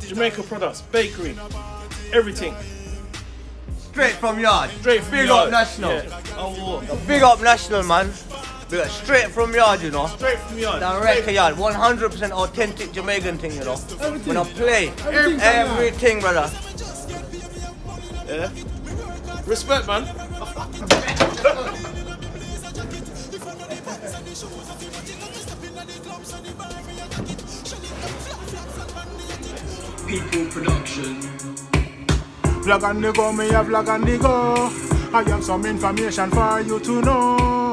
Jamaica products, bakery, everything. Straight from yard. Straight from Big yard. up national. Yeah. Oh, Big up national, man. Big up straight from yard, you know. straight from yard. Direct yard. 100% authentic Jamaican thing, you know. Everything. When I play, Everything. everything, brother. Yeah. Respect, man. People production. Vlog on the go, me a vlog on the go. I have some information for you to know.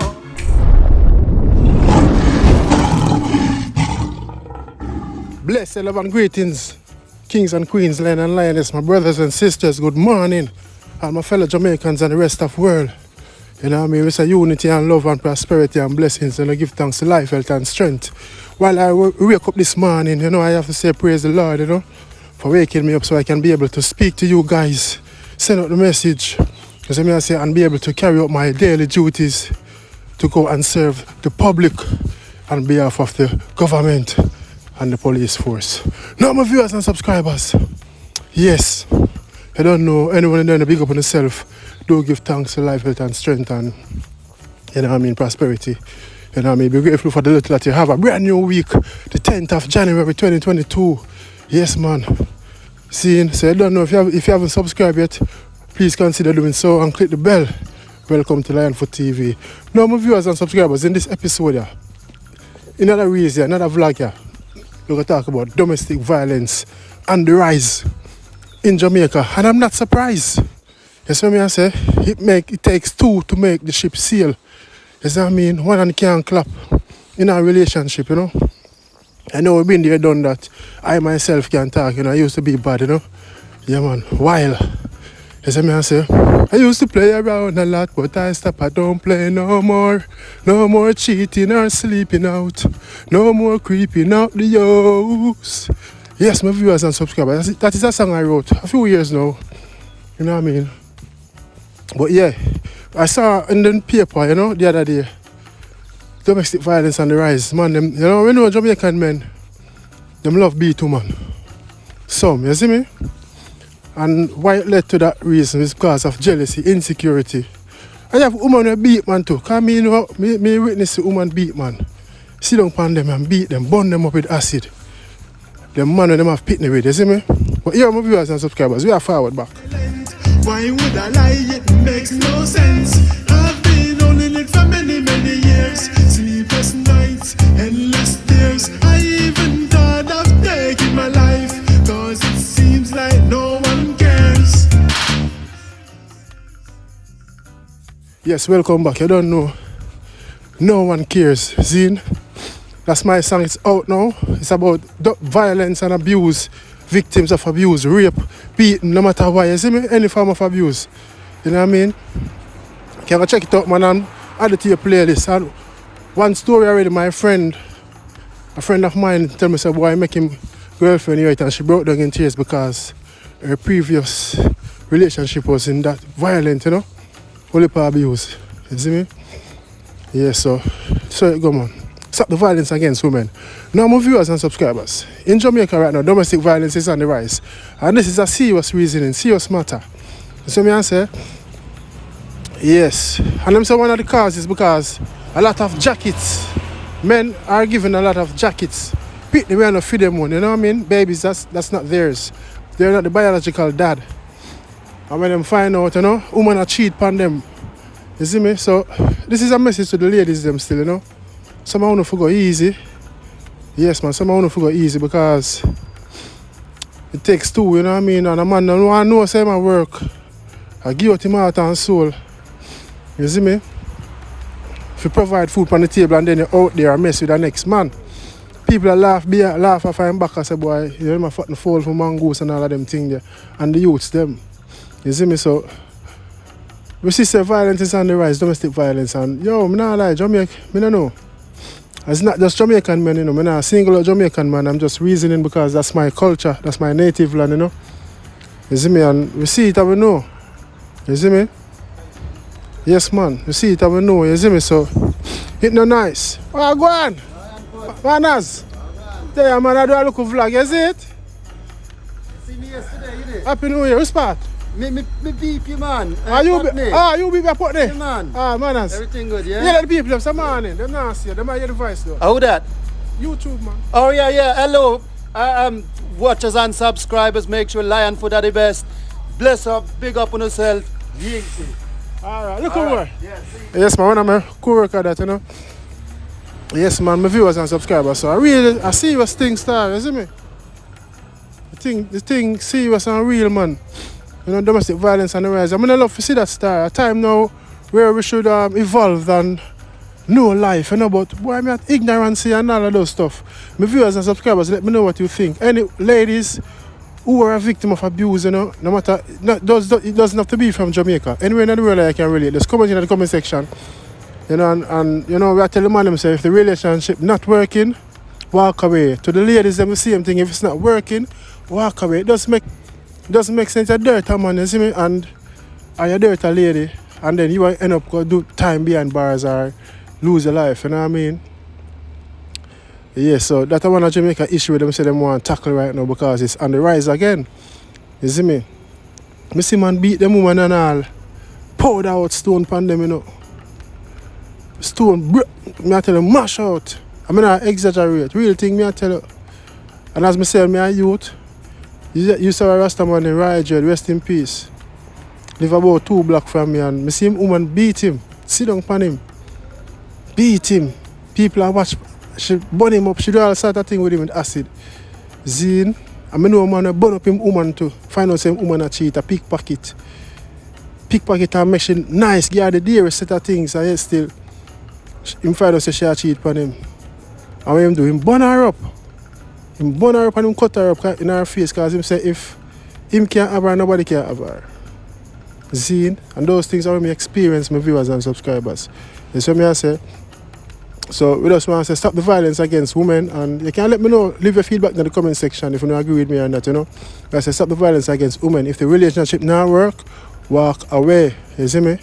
Blessed love and greetings, kings and queens, lion and lioness, my brothers and sisters, good morning. And my fellow Jamaicans and the rest of the world. You know what I mean? We say unity and love and prosperity and blessings, and I give thanks to life, health and strength. While I wake up this morning, you know, I have to say praise the Lord, you know, for waking me up so I can be able to speak to you guys, send out the message, as I say, and be able to carry out my daily duties to go and serve the public on behalf of the government and the police force. Now my viewers and subscribers, yes, I don't know anyone in there to big up on yourself. Do give thanks to life, health and strength and, you know what I mean, prosperity. You know what I mean, be grateful for the little that you have. A brand new week, the 10th of January 2022. Yes, man. Seeing, so I don't know if you haven't subscribed yet, please consider doing so and click the bell. Welcome to Lionfoot TV. Now, my viewers and subscribers, in this episode, yeah, another reason, another vlog, yeah, we're going to talk about domestic violence and the rise in Jamaica. And I'm not surprised. That's what I say. It takes two to make the ship sail. You see what I mean? One hand can't clap in a relationship, you know. I know we've been there, done that. I myself can talk, you know. I used to be bad, you know. Yeah, man. While. You see what I say? I used to play around a lot, but I stopped. I don't play no more. No more cheating or sleeping out. No more creeping out the house. Yes, my viewers and subscribers. That is a song I wrote a few years now. You know what I mean? But yeah, I saw in the paper, you know, the other day, domestic violence on the rise. Man, them, you know, we know Jamaican men, them love B2, man. Some, you see me? And why it led to that reason is because of jealousy, insecurity. I have women who beat man too. Because me, you know, me witness a woman beat man. Sit down upon them and beat them, burn them up with acid. Them man when them have pitney with, you see me? But here, my viewers and subscribers, we are forward back. Why would I lie? It makes no sense. I've been owning it for many, many years. Sleepless nights, endless tears. I even thought of taking my life, cause it seems like no one cares. Yes, welcome back. You don't know. No one cares. Zine. That's my song. It's out now. It's about violence and abuse. Victims of abuse, rape, beating, no matter what, you see me? Any form of abuse. You know what I mean? Can I check it out, man, and add it to your playlist. And one story already, a friend of mine tell me, say, boy, I make him girlfriend here, and she broke down in tears because her previous relationship was in that violent, you know? Only for abuse. You see me? Yeah, so it go, man. Stop the violence against women. Now, my viewers and subscribers, in Jamaica right now, domestic violence is on the rise. And this is a serious reasoning, serious matter. You see me I say? Yes. And I'm saying one of the causes is because a lot of jackets, men are given a lot of jackets. Pick the way and feed them one, you know what I mean? Babies, that's not theirs. They're not the biological dad. And when them find out, you know, women are cheat upon them. You see me? So, this is a message to the ladies them still, you know? Some want to forget easy. Yes, man, some want to forget easy because it takes two, you know what I mean? And a man don't want to know, say my work. I give out him heart and soul. You see me? If you provide food on the table and then you're out there and mess with the next man, people laugh off him back and say, boy, you know, my fucking fall for mongoose and all of them things there. And the youths, them. You see me? So, we see violence is on the rise, domestic violence. And yo, I'm not lie, Jamaica, I don't know. It's not just Jamaican men, you know. I'm not a single Jamaican man. I'm just reasoning because that's my culture. That's my native land, you know. You see me? And we see it and we know. You see me? Yes, man. You see it and we know. You see me? So, it's not nice. Oh, go on. Manners. There, man. I do a look of vlog. You see it? me yesterday, you know. Happy New Year. Which part? Me beep you, man. You beep your Putney? Yeah, man. Manners. Everything good, yeah? Yeah, the people them some morning. Them not see. Them might hear the voice though. How that? YouTube, man. Oh, yeah. Hello. Watchers and subscribers, make sure Lion Food are the best. Bless up, big up on yourself. Alright, look over. Yes, man, one of my co-worker that, you know. Yes, man, my viewers and subscribers. So I see what thing start, you see me? The thing serious and real, man. You know, domestic violence on the rise. I mean, I love to see that start. A time now where we should evolve and know life, you know, but boy, I'm at ignorance and all of those stuff. My viewers and subscribers, let me know what you think. Any ladies who are a victim of abuse, you know, no matter, it doesn't have to be from Jamaica. Anywhere in the world I can relate. Just comment in the comment section. You know, and you know, we are telling the man himself, if the relationship not working, walk away. To the ladies, them the same thing. If it's not working, walk away. It doesn't make sense. You're dirty man, you see me, and you're a dirty lady, and then you end up going to do time behind bars or lose your life, you know what I mean? Yeah, so that's one of Jamaica issue with them say them want to tackle right now because it's on the rise again. You see me? I see man beat them woman and all. Powder out stone pan them, you know. Stone, me I tell them, mash out. I mean, I exaggerate. Real thing, me I tell you. And as me say, me a youth, you saw a Rasta man in Ryan, rest in peace. Live about 2 blocks from me and me see him woman beat him. Sit down upon him. Beat him. People are watch. She burn him up. She do all sort of thing with him with acid. Zine. I know a man burn up him woman too. Find out some woman a cheat, a pickpocket. Pickpocket and make she nice, give her the dearest set of things and yet still him find out say she a cheat upon him. And what him do? Him burn her up. Him burn her up and him cut her up in her face because him say if him can't have her, nobody can have her. Zine. And those things are what me experience, my viewers and subscribers. That's what me I say. So we just want to say stop the violence against women, and you can let me know, leave your feedback in the comment section if you don't agree with me on that, you know. I say stop the violence against women. If the relationship not work, walk away. You see me?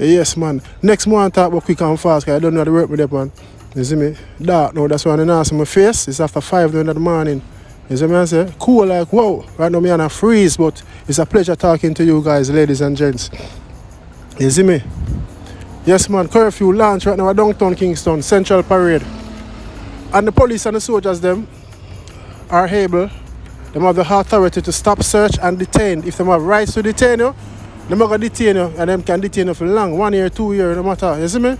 Yes, man. Next month talk about quick and fast because I don't know how to work with that, man. You see me? Dark now, that's why I'm not in my face. It's after 5 in the morning. You see me? I say cool like wow. Right now me on a freeze, but it's a pleasure talking to you guys, ladies and gents. You see me? Yes, man, curfew launch right now at downtown Kingston, Central Parade. And the police and the soldiers, them, are able, they have the authority to stop, search, and detain. If they have rights to detain you, they are going to detain you, and them can detain you for long, 1 year, 2 years, no matter. You see me?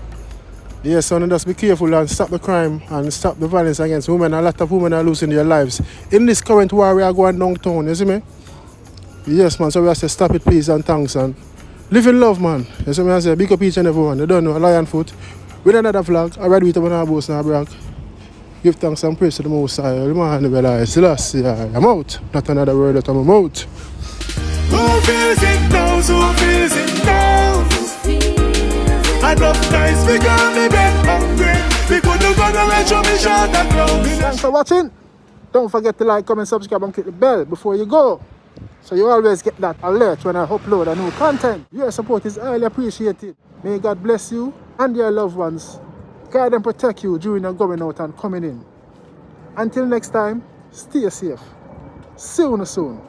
Yes, so just be careful and stop the crime and stop the violence against women. A lot of women are losing their lives. In this current war, we are going downtown, you see me? Yes, man, so we have to stop it, please, and thanks, and live in love, man. You see me I say, big up each and every one. You don't know, Lion Foot. With another vlog, I read with them on our boss and brag. Give thanks and praise to the Most High. The man who lies. I'm out. Not another word that I'm out. Who feels it now? Who feels it now? I love nice, we got me bed hungry. We couldn't go to let you be shot at now. Thanks for watching. Don't forget to like, comment, subscribe and click the bell before you go. So you always get that alert when I upload a new content. Your support is highly appreciated. May God bless you and your loved ones. Guide and protect you during your going out and coming in. Until next time, stay safe. See you soon.